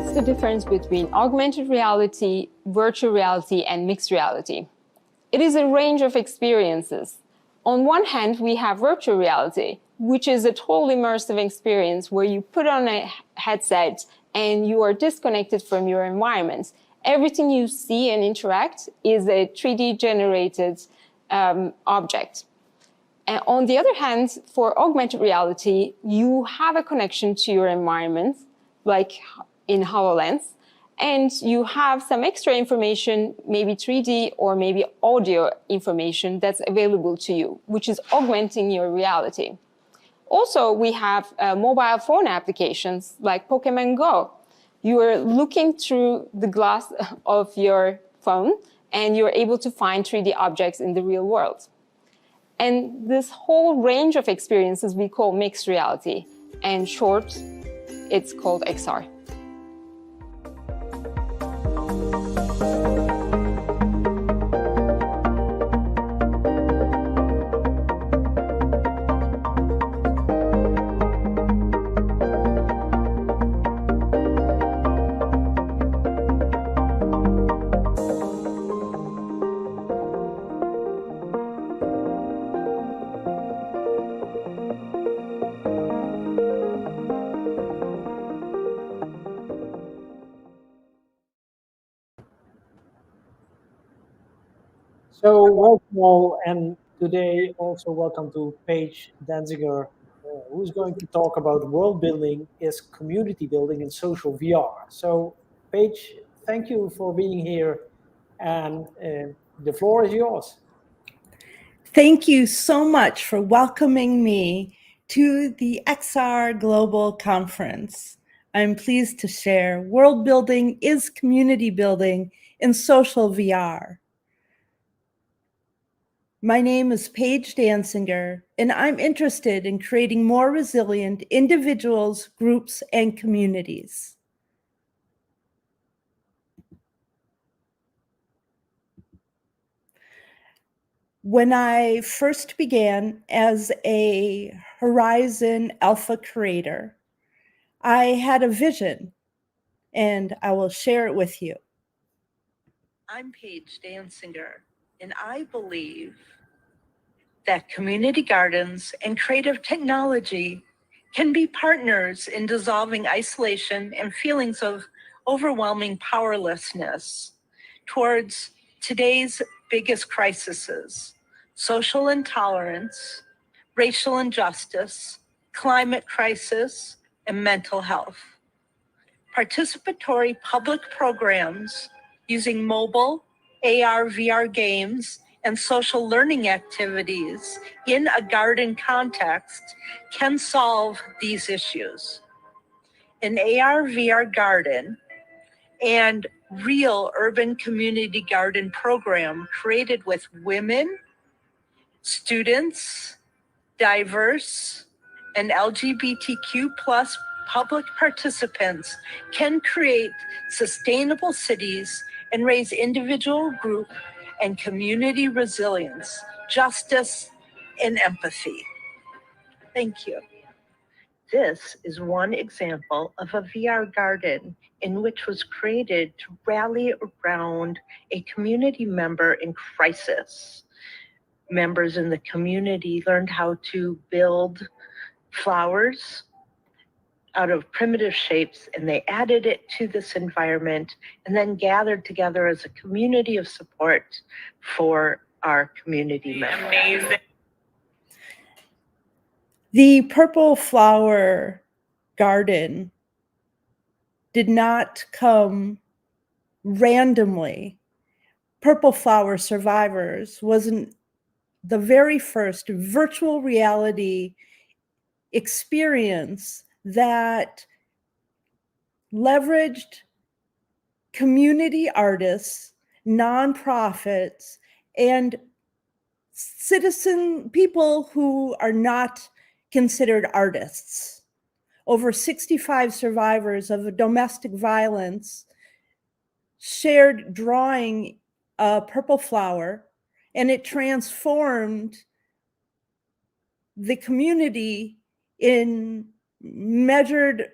What's the difference between augmented reality, virtual reality, and mixed reality? It is a range of experiences. On one hand, we have virtual reality, which is a total immersive experience where you put on a headset and you are disconnected from your environment. Everything you see and interact is a 3D generated object. And on the other hand, for augmented reality, you have a connection to your environment, like in HoloLens, and you have some extra information, maybe 3D or maybe audio information that's available to you, which is augmenting your reality. Also, we have mobile phone applications like Pokemon Go. You are looking through the glass of your phone and you're able to find 3D objects in the real world. And this whole range of experiences we call mixed reality. And short, it's called XR. So welcome all, and today also welcome to Paige Danziger, who's going to talk about world building is community building in social VR. So Paige, thank you for being here, and the floor is yours. Thank you so much for welcoming me to the XR Global Conference. I'm pleased to share world building is community building in social VR. My name is Paige Danziger, and I'm interested in creating more resilient individuals, groups, and communities. When I first began as a Horizon Alpha creator, I had a vision, and I will share it with you. I'm Paige Danziger, and I believe that community gardens and creative technology can be partners in dissolving isolation and feelings of overwhelming powerlessness towards today's biggest crises: social intolerance, racial injustice, climate crisis, and mental health. Participatory public programs using mobile, AR, VR games, and social learning activities in a garden context can solve these issues. An AR, VR garden and real urban community garden program created with women, students, diverse, and LGBTQ+ public participants can create sustainable cities and raise individual, group, and community resilience, justice, and empathy. Thank you. This is one example of a VR garden in which was created to rally around a community member in crisis. Members in the community learned how to build flowers out of primitive shapes, and they added it to this environment and then gathered together as a community of support for our community members. Amazing. The purple flower garden did not come randomly. Purple Flower Survivors wasn't the very first virtual reality experience that leveraged community artists, nonprofits, and citizen people who are not considered artists. Over 65 survivors of domestic violence shared drawing a purple flower, and it transformed the community in measured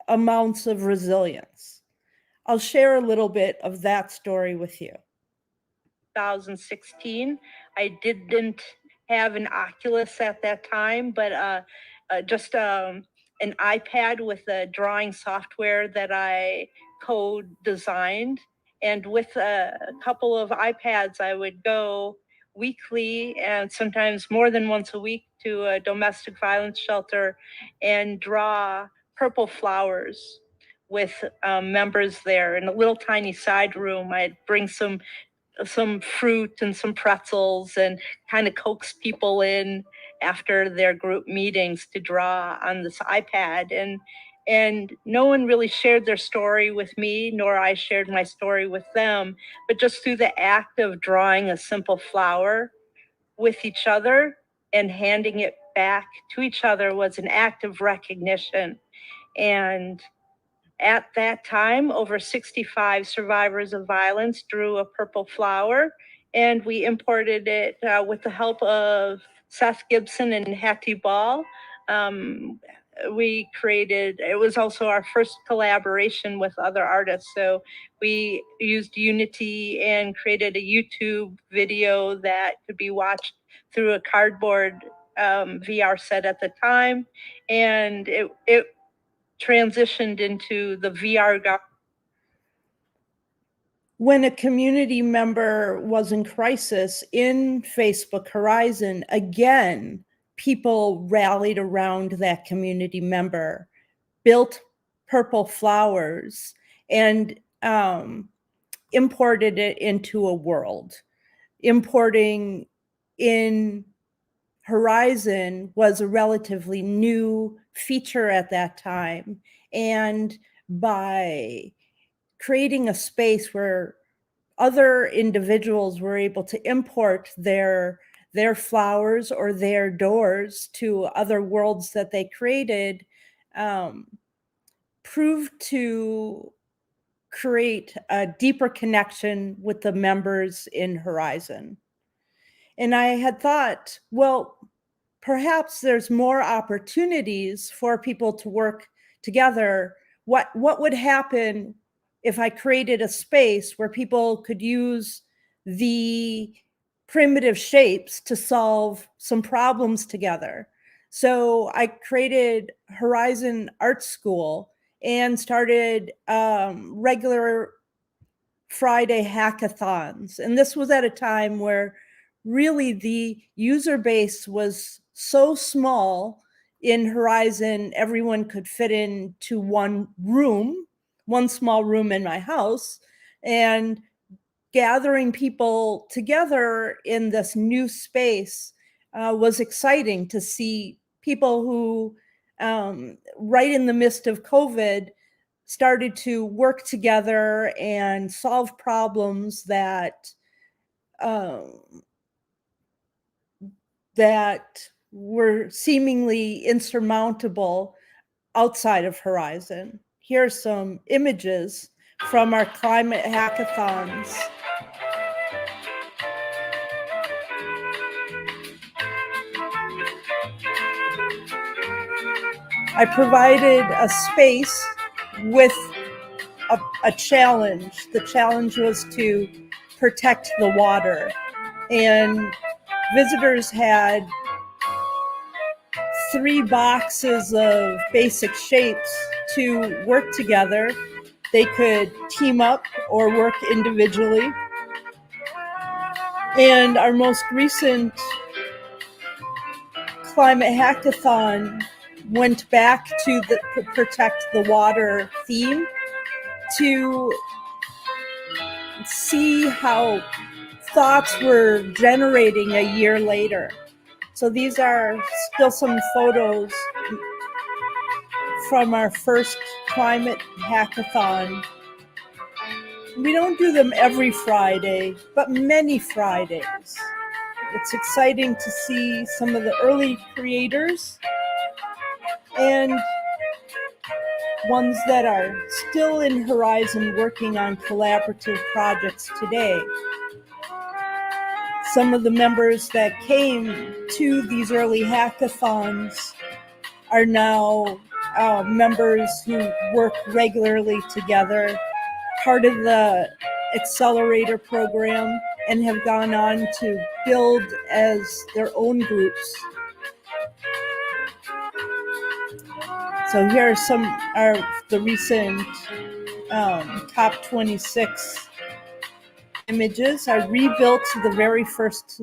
amounts of resilience. I'll share a little bit of that story with you. 2016. I didn't have an Oculus at that time, but just an iPad with a drawing software that I co-designed. And with a couple of iPads, I would go weekly and sometimes more than once a week to a domestic violence shelter and draw purple flowers with members there in a little tiny side room. I'd bring some fruit and some pretzels and kind of coax people in after their group meetings to draw on this iPad. And no one really shared their story with me, nor I shared my story with them. But just through the act of drawing a simple flower with each other and handing it back to each other was an act of recognition. And at that time, over 65 survivors of violence drew a purple flower, and we imported it with the help of Seth Gibson and Hattie Ball. We created, it was also our first collaboration with other artists. So we used Unity and created a YouTube video that could be watched through a cardboard VR set at the time. And it transitioned into the VR. When a community member was in crisis in Facebook Horizon, again, people rallied around that community member, built purple flowers, and imported it into a world. Importing in Horizon was a relatively new feature at that time. And by creating a space where other individuals were able to import their flowers or their doors to other worlds that they created, proved to create a deeper connection with the members in Horizon. And I had thought, well, perhaps there's more opportunities for people to work together. What would happen if I created a space where people could use the primitive shapes to solve some problems together? So I created Horizon Art School and started regular Friday hackathons. And this was at a time where really the user base was so small in Horizon, everyone could fit into one room, one small room in my house, and gathering people together in this new space was exciting to see people who, right in the midst of COVID, started to work together and solve problems that were seemingly insurmountable outside of Horizon. Here are some images from our climate hackathons. I provided a space with a challenge. The challenge was to protect the water. And visitors had 3 boxes of basic shapes to work together. They could team up or work individually. And our most recent climate hackathon went back to the protect the water theme to see how thoughts were generating a year later. So these are still some photos from our first climate hackathon. We don't do them every Friday, but many Fridays. It's exciting to see some of the early creators and ones that are still in Horizon working on collaborative projects today. Some of the members that came to these early hackathons are now members who work regularly together, part of the accelerator program, and have gone on to build as their own groups. So here are some are the recent top 26 images. I rebuilt the very first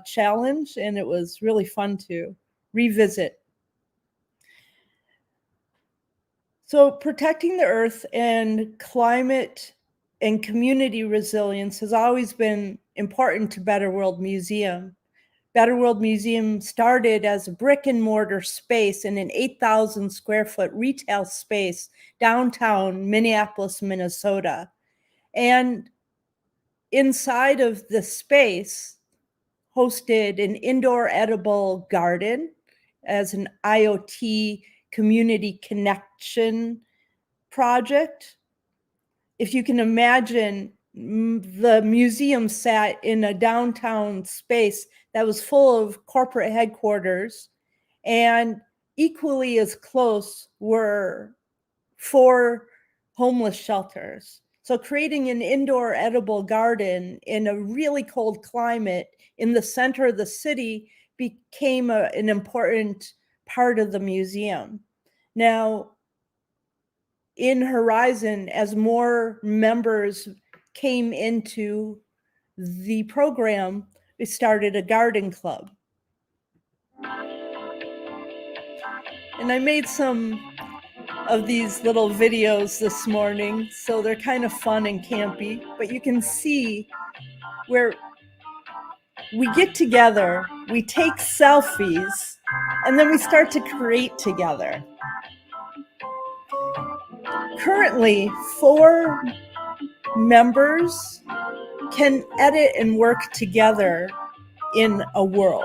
challenge, and it was really fun to revisit. So protecting the earth and climate and community resilience has always been important to Better World Museum. Better World Museum started as a brick and mortar space in an 8,000 square foot retail space downtown Minneapolis, Minnesota. And inside of the space hosted an indoor edible garden as an IoT community connection project. If you can imagine, the museum sat in a downtown space that was full of corporate headquarters, and equally as close were 4 homeless shelters. So creating an indoor edible garden in a really cold climate in the center of the city became an important part of the museum. Now, in Horizon, as more members came into the program, we started a garden club. And I made some of these little videos this morning, so they're kind of fun and campy, but you can see where we get together, we take selfies, and then we start to create together. Currently, 4 members can edit and work together in a world,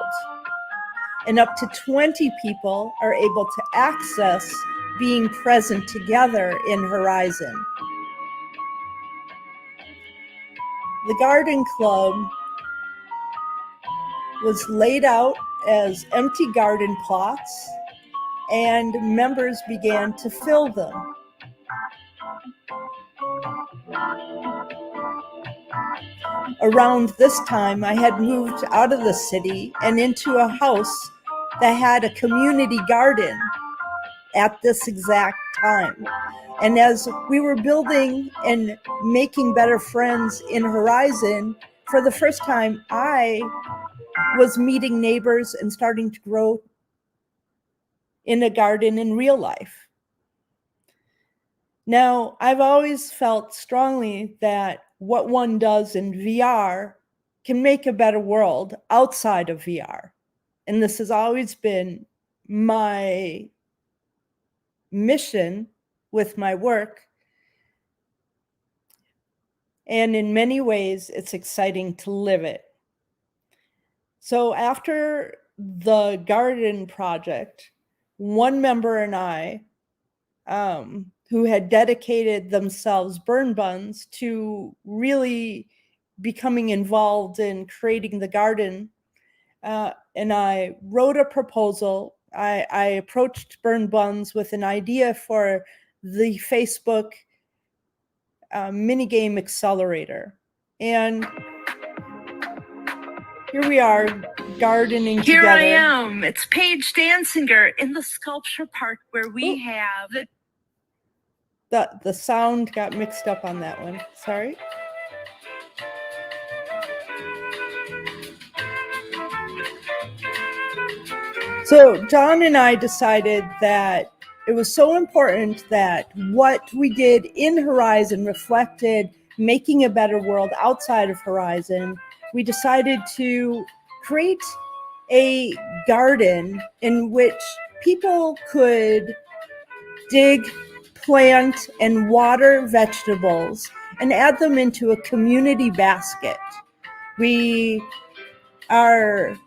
and up to 20 people are able to access being present together in Horizon. The garden club was laid out as empty garden plots, and members began to fill them. Around this time, I had moved out of the city and into a house that had a community garden at this exact time. And as we were building and making better friends in Horizon, for the first time, I was meeting neighbors and starting to grow in a garden in real life. Now, I've always felt strongly that what one does in VR can make a better world outside of VR. And this has always been my mission with my work. And in many ways, it's exciting to live it. So after the garden project, one member and I, who had dedicated themselves burn buns to really becoming involved in creating the garden, and I wrote a proposal. I approached Burn Buns with an idea for the Facebook minigame accelerator. And here we are gardening Here together. I am. It's Paige Danziger in the sculpture park where we have the sound got mixed up on that one. Sorry. So John and I decided that it was so important that what we did in Horizon reflected making a better world outside of Horizon. We decided to create a garden in which people could dig, plant, and water vegetables and add them into a community basket. We are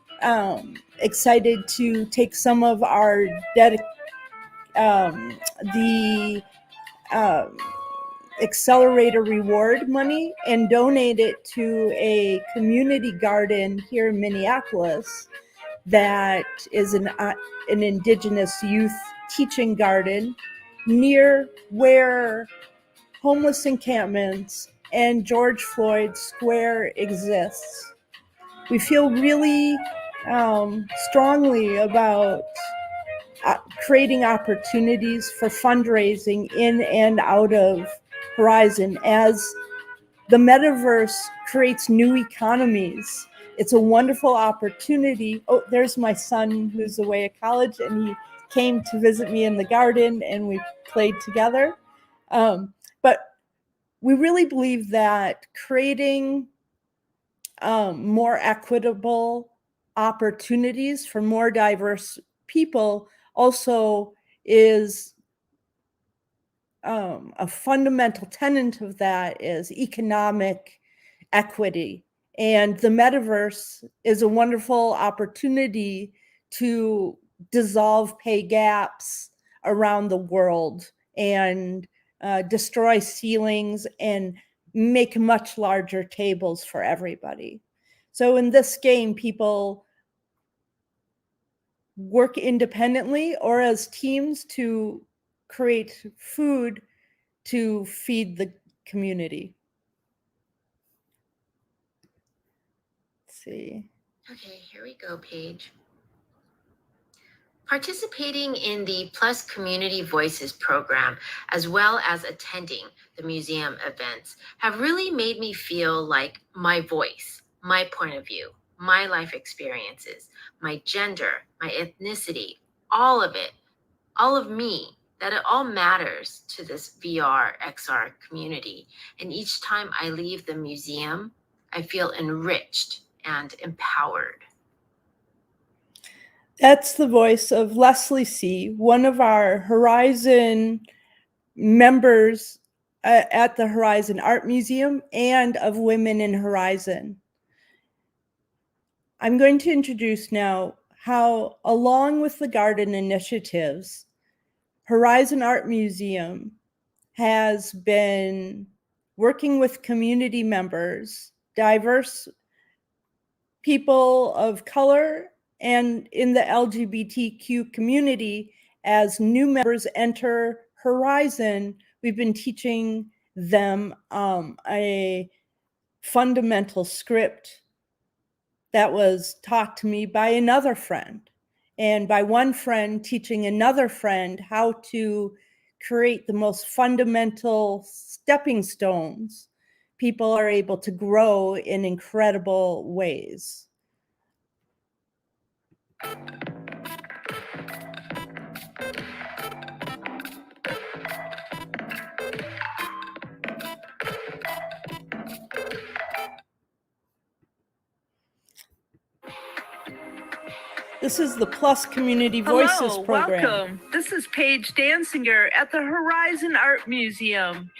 excited to take some of our accelerator reward money and donate it to a community garden here in Minneapolis that is an indigenous youth teaching garden near where homeless encampments and George Floyd Square exists. We feel really strongly about creating opportunities for fundraising in and out of Horizon as the metaverse creates new economies. It's a wonderful opportunity. Oh, there's my son who's away at college, and he came to visit me in the garden, and we played together. But we really believe that creating more equitable opportunities for more diverse people also is a fundamental tenet of that is economic equity. And the metaverse is a wonderful opportunity to dissolve pay gaps around the world and destroy ceilings and make much larger tables for everybody. So in this game, people work independently or as teams to create food to feed the community. Let's see. Okay, here we go, Paige. Participating in the Plus Community Voices program, as well as attending the museum events, have really made me feel like my voice, my point of view, my life experiences, my gender, my ethnicity, all of it, all of me, that it all matters to this VR, XR community. And each time I leave the museum, I feel enriched and empowered. That's the voice of Leslie C., one of our Horizon members at the Horizon Art Museum and of Women in Horizon. I'm going to introduce now how, along with the garden initiatives, Horizon Art Museum has been working with community members, diverse people of color, and in the LGBTQ community. As new members enter Horizon, we've been teaching them a fundamental script that was taught to me by another friend, and by one friend teaching another friend how to create the most fundamental stepping stones. People are able to grow in incredible ways. This is the Plus Community Voices Hello, program. welcome. This is Paige Danziger at the Horizon Art Museum.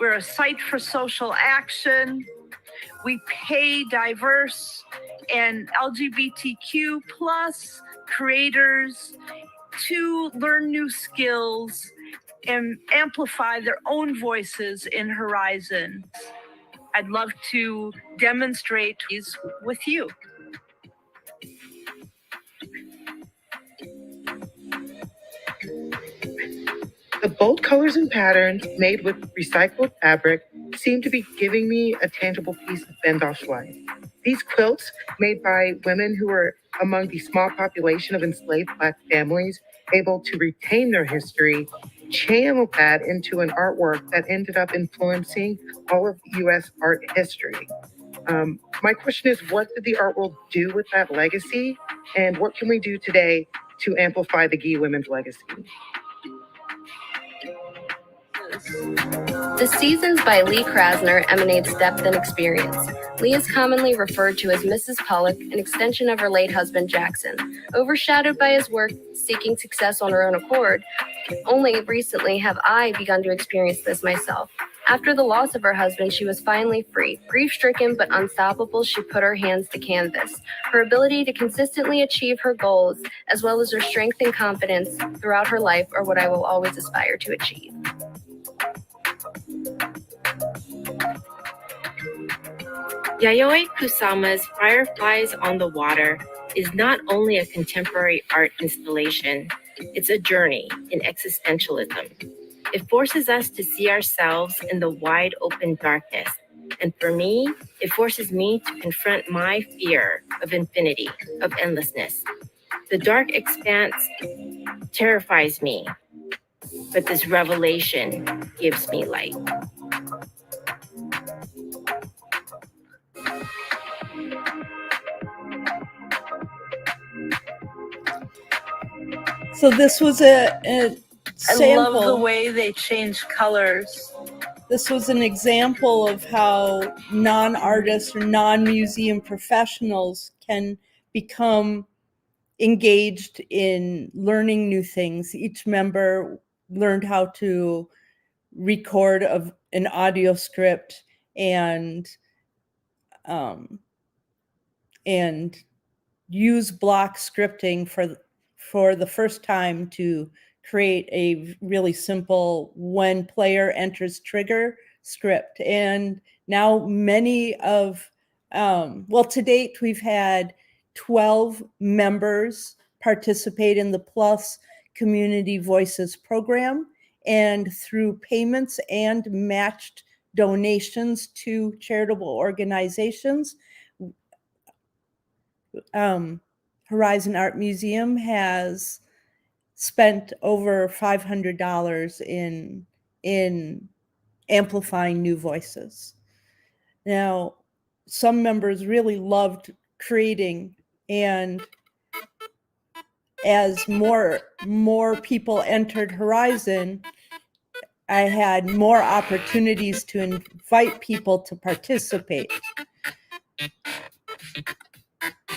We're a site for social action. We pay diverse and LGBTQ plus creators to learn new skills and amplify their own voices in Horizon. I'd love to demonstrate these with you. The bold colors and patterns made with recycled fabric seem to be giving me a tangible piece of Bendosh life. These quilts, made by women who were among the small population of enslaved Black families, able to retain their history, channeled that into an artwork that ended up influencing all of U.S. art history. My question is, what did the art world do with that legacy? And what can we do today to amplify the Gee women's legacy? The Seasons by Lee Krasner emanates depth and experience. Lee is commonly referred to as Mrs. Pollock, an extension of her late husband Jackson. Overshadowed by his work seeking success on her own accord, only recently have I begun to experience this myself. After the loss of her husband, she was finally free. Grief-stricken but unstoppable, she put her hands to canvas. Her ability to consistently achieve her goals, as well as her strength and confidence throughout her life, are what I will always aspire to achieve. Yayoi Kusama's Fireflies on the Water is not only a contemporary art installation, It's a journey in existentialism. It forces us to see ourselves in the wide open darkness. And for me, it forces me to confront my fear of infinity, of endlessness. The dark expanse terrifies me, but this revelation gives me light. So this was a sample. I love the way they change colors. This was an example of how non-artists or non-museum professionals can become engaged in learning new things. Each member learned how to record an audio script and use block scripting for the first time to create a really simple when player enters trigger script. And now many of, well, to date, we've had 12 members participate in the Plus Community Voices program. And through payments and matched donations to charitable organizations, Horizon Art Museum has spent over $500 in amplifying new voices. Now, some members really loved creating, and as more people entered Horizon, I had more opportunities to invite people to participate.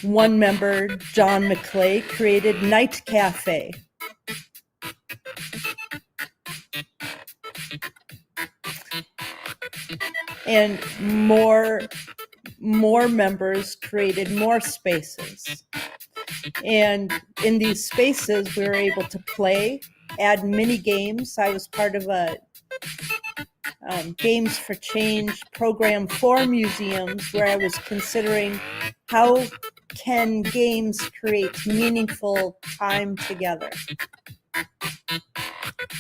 One member, John McClay, created Night Cafe. And more members created more spaces. And in these spaces, we were able to play, add mini games. I was part of a Games for Change program for museums, where I was considering how can games create meaningful time together.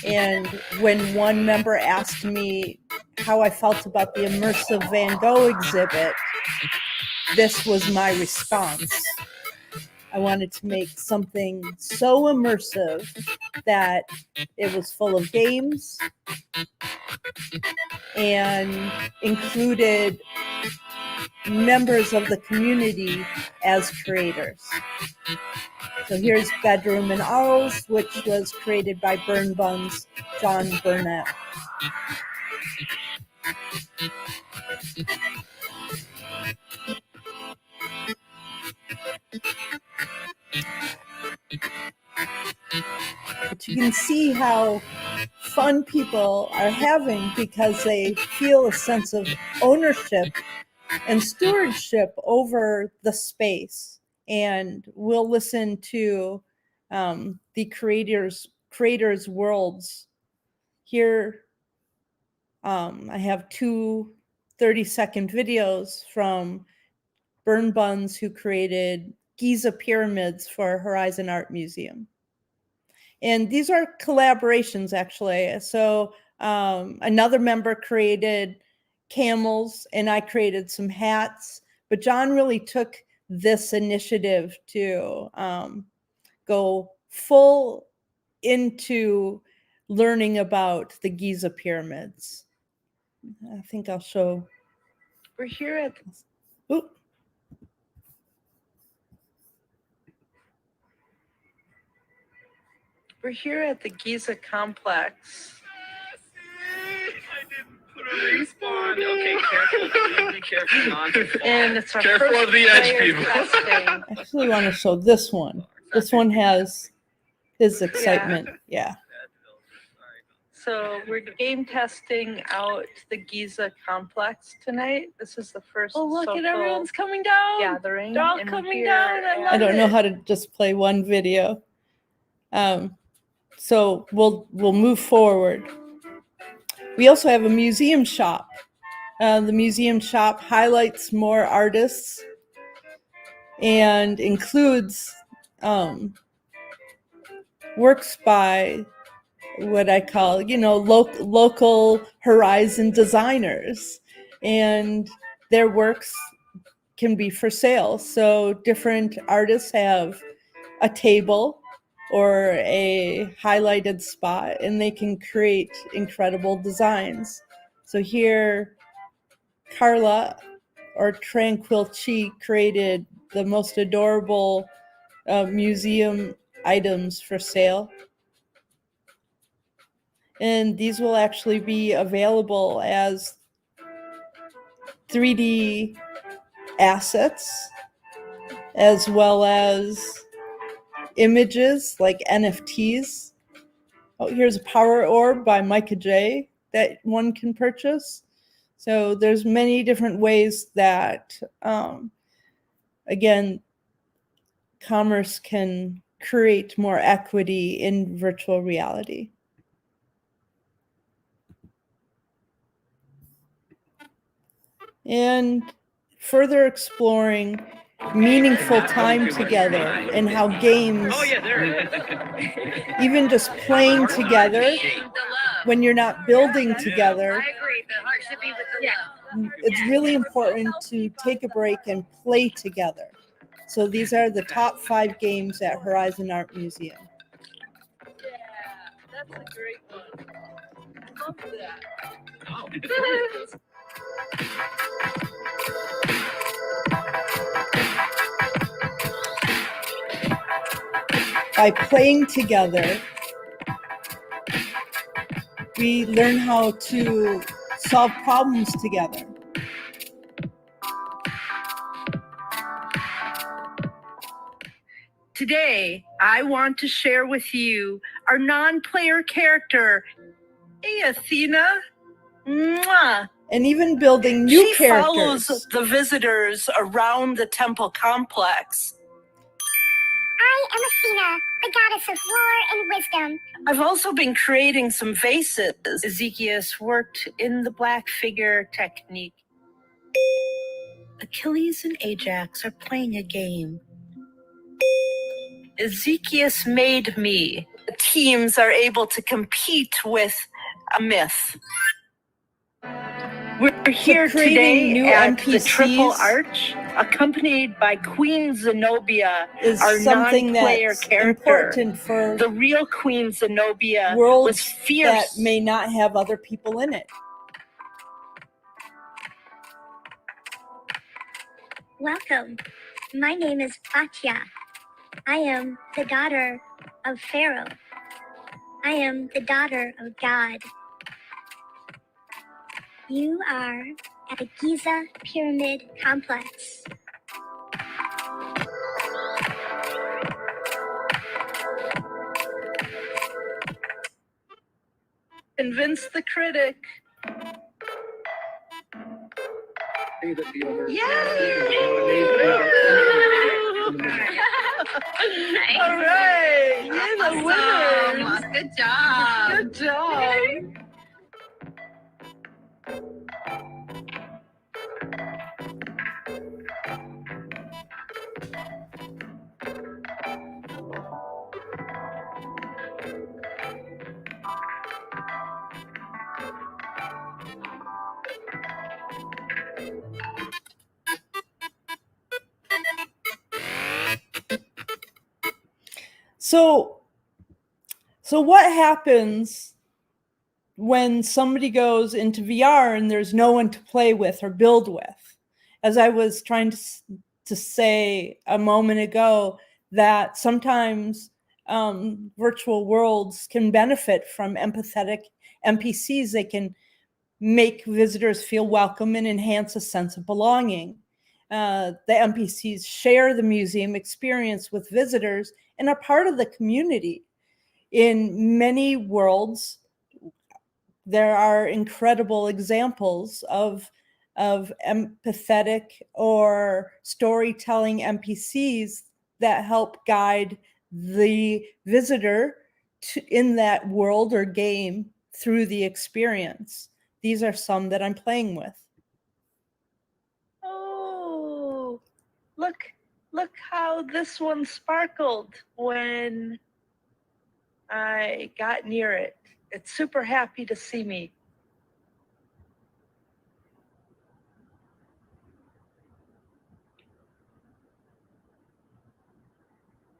And when one member asked me how I felt about the immersive Van Gogh exhibit, this was my response. I wanted to make something so immersive that it was full of games and included members of the community as creators. So here's Bedroom and Owls, which was created by Burn Bun's John Burnett. But you can see how fun people are having because they feel a sense of ownership and stewardship over the space. And we'll listen to the creators' worlds. Here, I have two 30-second videos from Burn Buns, who created Giza pyramids for Horizon Art Museum. And these are collaborations, actually. So another member created camels, and I created some hats. But John really took this initiative to go full into learning about the Giza pyramids. I think I'll show. We're here at Oop. We're here at the Giza complex. Respawn. Okay, careful. Be careful not to fall. And it's our Careful first of the edge, player people. testing. I actually want to show this one. This one has his excitement. Yeah. So we're game testing out the Giza complex tonight. This is the first. Oh, look social at everyone's coming down. gathering. They're all and coming here down. I love I don't know it. how to just play one video. So we'll move forward. We also have a museum shop. The museum shop highlights more artists and includes works by what I call, local horizon designers, and their works can be for sale. So different artists have a table or a highlighted spot, and they can create incredible designs. So here, Carla, or Tranquil Chi, created the most adorable museum items for sale. And these will actually be available as 3D assets, as well as images like NFTs. Oh, here's a power orb by Micah J that one can purchase. So there's many different ways that, again, commerce can create more equity in virtual reality. And further exploring meaningful time together and how games, even just playing together, when you're not building together, it's really important to take a break and play together. So these are the top 5 games at Horizon Art Museum. Yeah, that's a great one. Love that. By playing together, we learn how to solve problems together. Today, I want to share with you our non-player character. Hey, Athena. Mwah. And even building new characters. Follows the visitors around the temple complex. I am Athena, the goddess of war and wisdom. I've also been creating some vases. Ezekias worked in the black figure technique. Achilles and Ajax are playing a game. Ezekias made me. The teams are able to compete with a myth. We're here creating today new at NPCs the Triple Arch, accompanied by Queen Zenobia, is our something non-player that's character. important for The real Queen Zenobia was worlds fierce. that may not have other people in it. Welcome. My name is Fatia. I am the daughter of Pharaoh. I am the daughter of God. You are at the Giza Pyramid Complex. Convince the critic. All right, you're the winner. Good job. Good job. So what happens when somebody goes into VR and there's no one to play with or build with? As I was trying to say a moment ago, that sometimes virtual worlds can benefit from empathetic NPCs. They can make visitors feel welcome and enhance a sense of belonging. The NPCs share the museum experience with visitors and are part of the community. In many worlds, there are incredible examples of empathetic or storytelling NPCs that help guide the visitor in that world or game through the experience. These are some that I'm playing with. Oh, look how this one sparkled when I got near it. It's super happy to see me.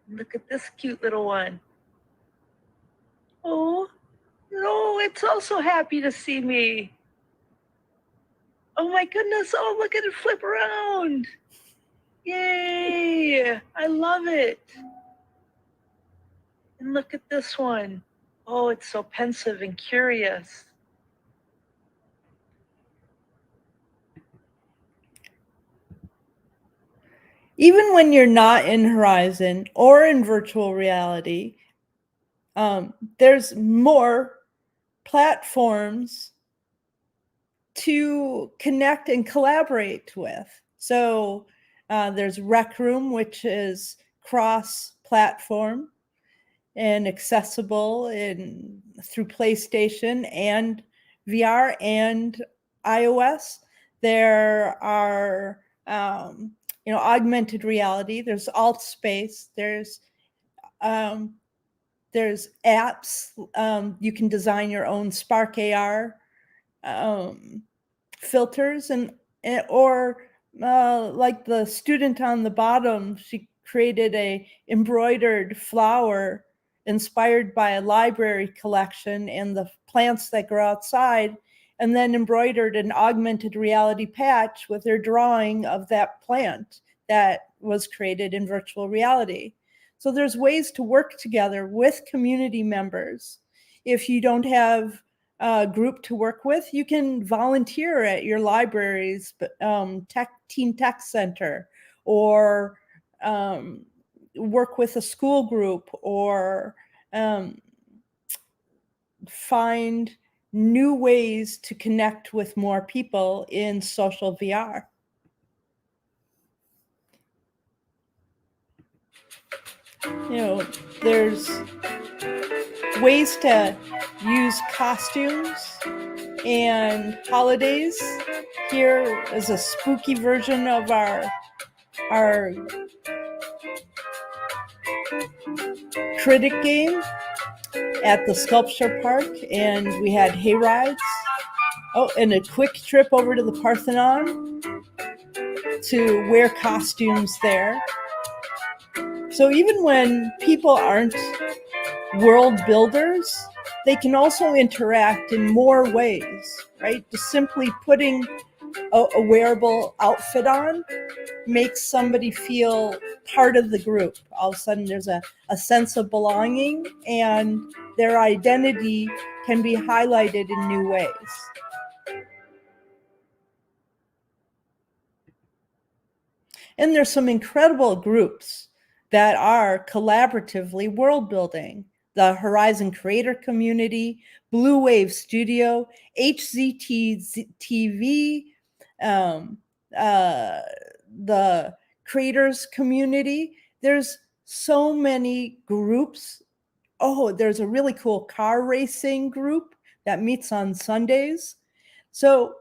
Look at this cute little one. Oh, no, it's also happy to see me. Oh my goodness, oh, look at it flip around. Yay, I love it. And look at this one. Oh, it's so pensive and curious. Even when you're not in Horizon or in virtual reality, there's more platforms to connect and collaborate with. So there's Rec Room, which is cross-platform and accessible through PlayStation and VR and iOS. There are augmented reality. There's alt space. There's apps. You can design your own Spark AR filters or like the student on the bottom, she created a embroidered flower inspired by a library collection and the plants that grow outside, and then embroidered an augmented reality patch with her drawing of that plant that was created in virtual reality. So there's ways to work together with community members. If you don't have a group to work with, you can volunteer at your library's teen tech center, or work with a school group, or find new ways to connect with more people in social VR. There's ways to use costumes and holidays. Here is a spooky version of our critic game at the sculpture park, and we had hay rides. Oh, and a quick trip over to the Parthenon to wear costumes there. So even when people aren't world builders, they can also interact in more ways, right? Just simply putting a wearable outfit on makes somebody feel part of the group. All of a sudden there's a sense of belonging, and their identity can be highlighted in new ways. And there's some incredible groups that are collaboratively world building. The Horizon Creator Community, Blue Wave Studio, HZT TV, the Creators Community. There's so many groups. Oh, there's a really cool car racing group that meets on Sundays. So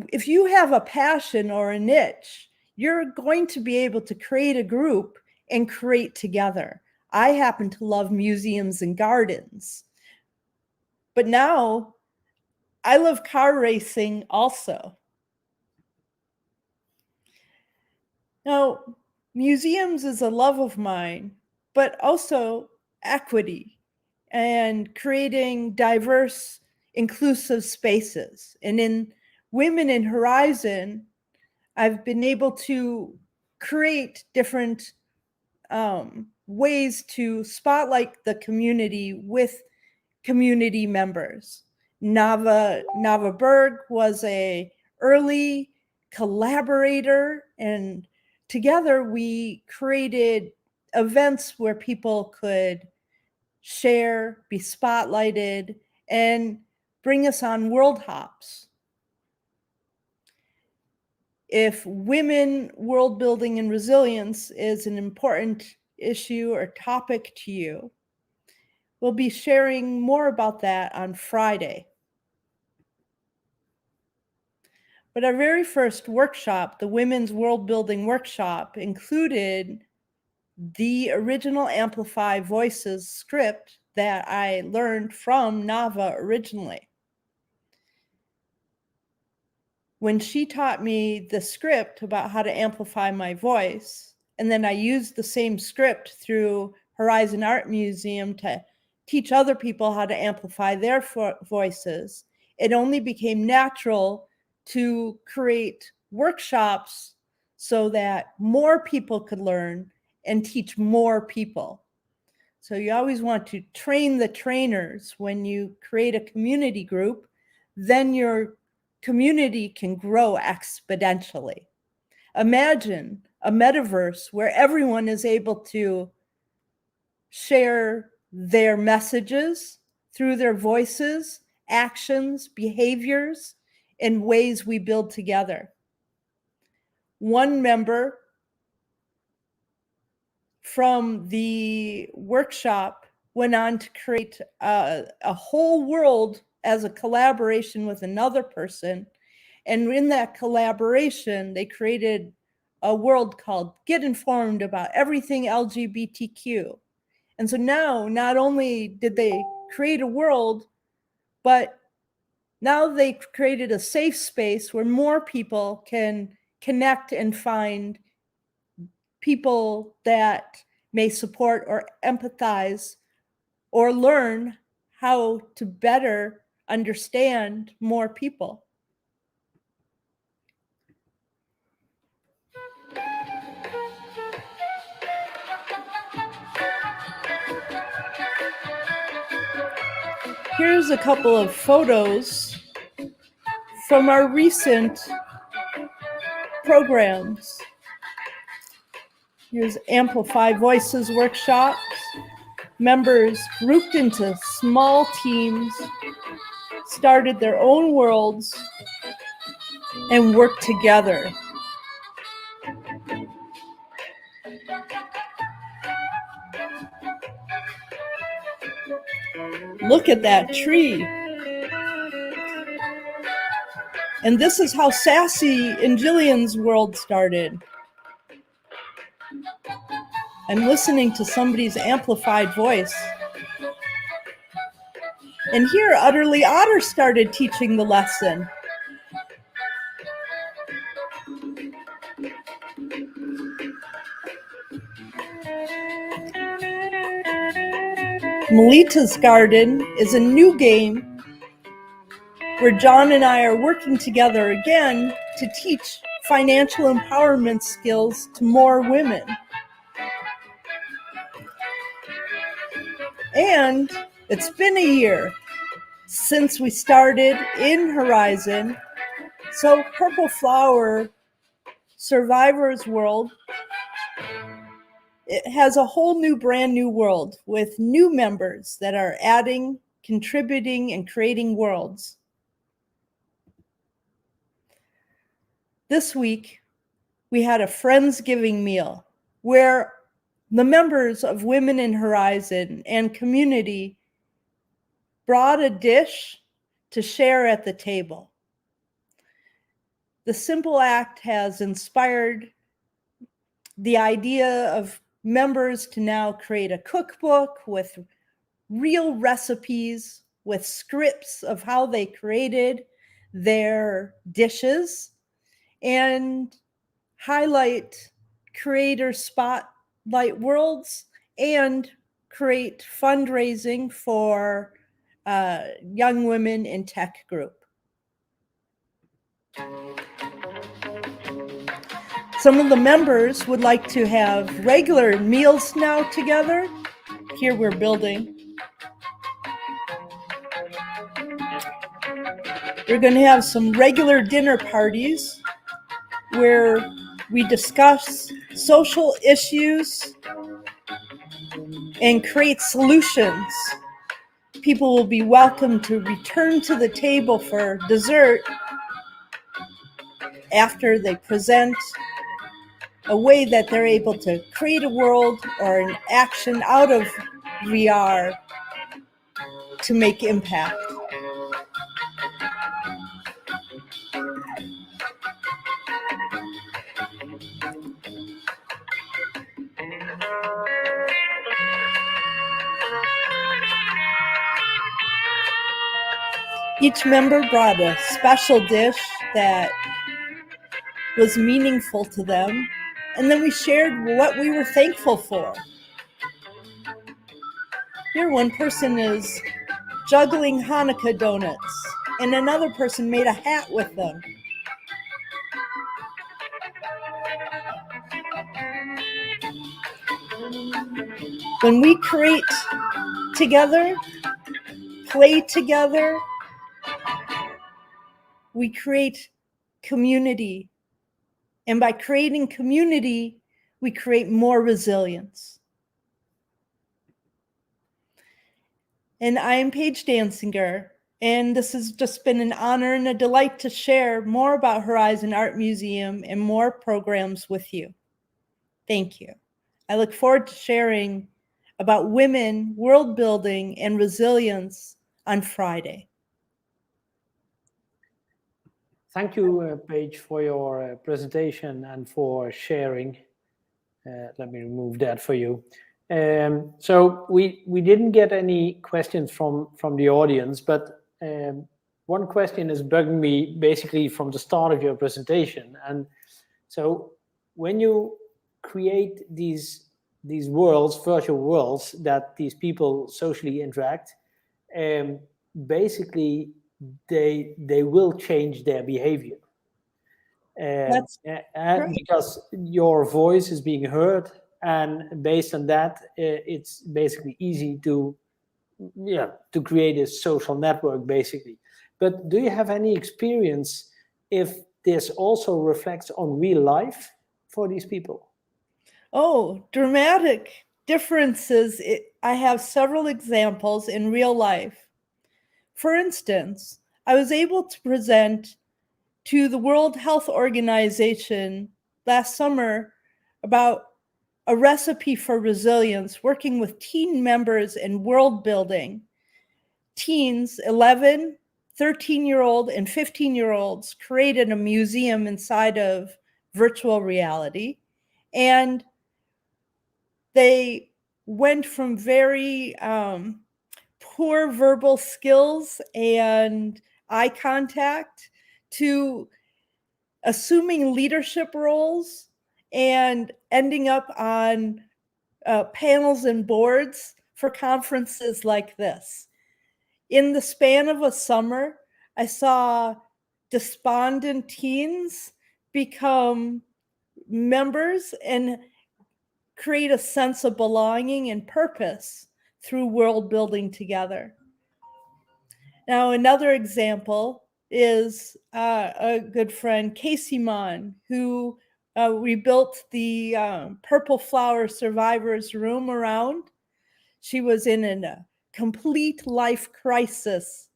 if you have a passion or a niche, you're going to be able to create a group and create together. I happen to love museums and gardens, but now I love car racing also. Now, museums is a love of mine, but also equity and creating diverse, inclusive spaces. And in Women in Horizon, I've been able to create different ways to spotlight the community with community members. Nava Berg was a early collaborator, and together we created events where people could share, be spotlighted, and bring us on world hops. If women, world building, and resilience is an important issue or topic to you, we'll be sharing more about that on Friday. But our very first workshop, the Women's World Building Workshop, included the original Amplify Voices script that I learned from Nava originally. When she taught me the script about how to amplify my voice, and then I used the same script through Horizon Art Museum to teach other people how to amplify their voices, it only became natural to create workshops so that more people could learn and teach more people. So you always want to train the trainers when you create a community group, then your community can grow exponentially. Imagine a metaverse where everyone is able to share their messages through their voices, actions, behaviors, in ways we build together. One member from the workshop went on to create a whole world as a collaboration with another person. And in that collaboration, they created a world called Get Informed About Everything LGBTQ. And so now, not only did they create a world, but now they created a safe space where more people can connect and find people that may support or empathize or learn how to better understand more people. Here's a couple of photos from our recent programs. Here's Amplify Voices workshops. Members grouped into small teams, started their own worlds, and worked together. Look at that tree. And this is how Sassy and Jillian's world started. I'm listening to somebody's amplified voice. And here, Utterly Otter started teaching the lesson. Melita's Garden is a new game where John and I are working together again to teach financial empowerment skills to more women. And it's been a year since we started in Horizon. So Purple Flower Survivor's World, it has a whole new, brand new world with new members that are adding, contributing, and creating worlds. This week, we had a Friendsgiving meal where the members of Women in Horizon and community brought a dish to share at the table. The simple act has inspired the idea of members to now create a cookbook with real recipes, with scripts of how they created their dishes, and highlight creator spotlight worlds and create fundraising for young women in tech group. Some of the members would like to have regular meals now together. Here we're building. We're going to have some regular dinner parties where we discuss social issues and create solutions. People will be welcome to return to the table for dessert after they present a way that they're able to create a world or an action out of VR to make impact. Each member brought a special dish that was meaningful to them, and then we shared what we were thankful for. Here, one person is juggling Hanukkah donuts, and another person made a hat with them. When we create together, play together, we create community. And by creating community, we create more resilience. And I am Paige Danziger, and this has just been an honor and a delight to share more about Horizon Art Museum and more programs with you. Thank you. I look forward to sharing about women, world building, and resilience on Friday. Thank you, Paige, for your presentation and for sharing. Let me remove that for you. So we didn't get any questions from the audience, but one question is bugging me basically from the start of your presentation. And so when you create these worlds, virtual worlds that these people socially interact, basically they will change their behavior. That's right. Because your voice is being heard, and based on that, it's basically easy to create a social network, basically. But do you have any experience if this also reflects on real life for these people? Oh, dramatic differences. I have several examples in real life. For instance, I was able to present to the World Health Organization last summer about a recipe for resilience, working with teen members in world building. Teens, 11, 13-year-old, and 15-year-olds created a museum inside of virtual reality. And they went from very poor verbal skills and eye contact to assuming leadership roles and ending up on panels and boards for conferences like this. In the span of a summer, I saw despondent teens become members and create a sense of belonging and purpose through world building together. Now, another example is a good friend, Casey Mon, who rebuilt the Purple Flower Survivors Room around. She was in a complete life crisis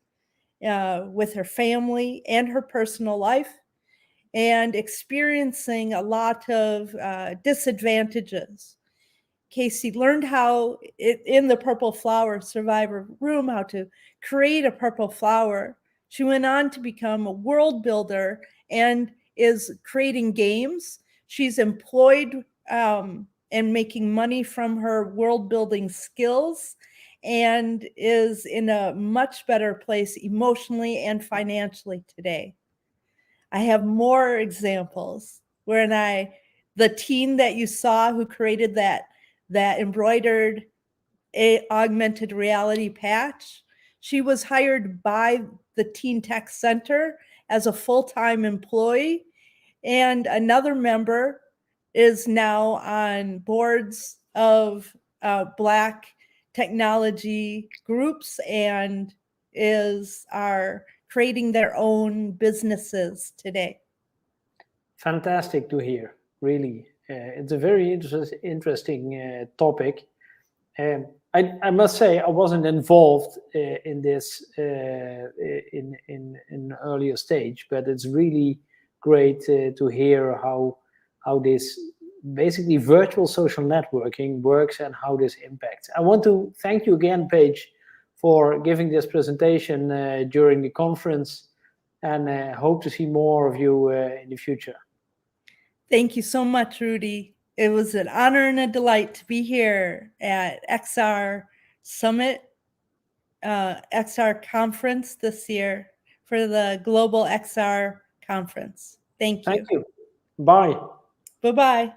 with her family and her personal life, and experiencing a lot of disadvantages. Casey learned how, in the Purple Flower Survivor Room, how to create a purple flower. She went on to become a world builder and is creating games. She's employed and making money from her world building skills, and is in a much better place emotionally and financially today. I have more examples where the teen that you saw who created that embroidered augmented reality patch, she was hired by the Teen Tech Center as a full-time employee. And another member is now on boards of Black technology groups and are creating their own businesses today. Fantastic to hear, really. It's a very interesting topic. I must say I wasn't involved in this in an earlier stage, but it's really great to hear how this basically virtual social networking works and how this impacts. I want to thank you again, Paige, for giving this presentation during the conference, and hope to see more of you in the future. Thank you so much, Rudy. It was an honor and a delight to be here at XR Summit XR conference this year, for the Global XR conference. Thank you. Thank you. Bye. Bye-bye.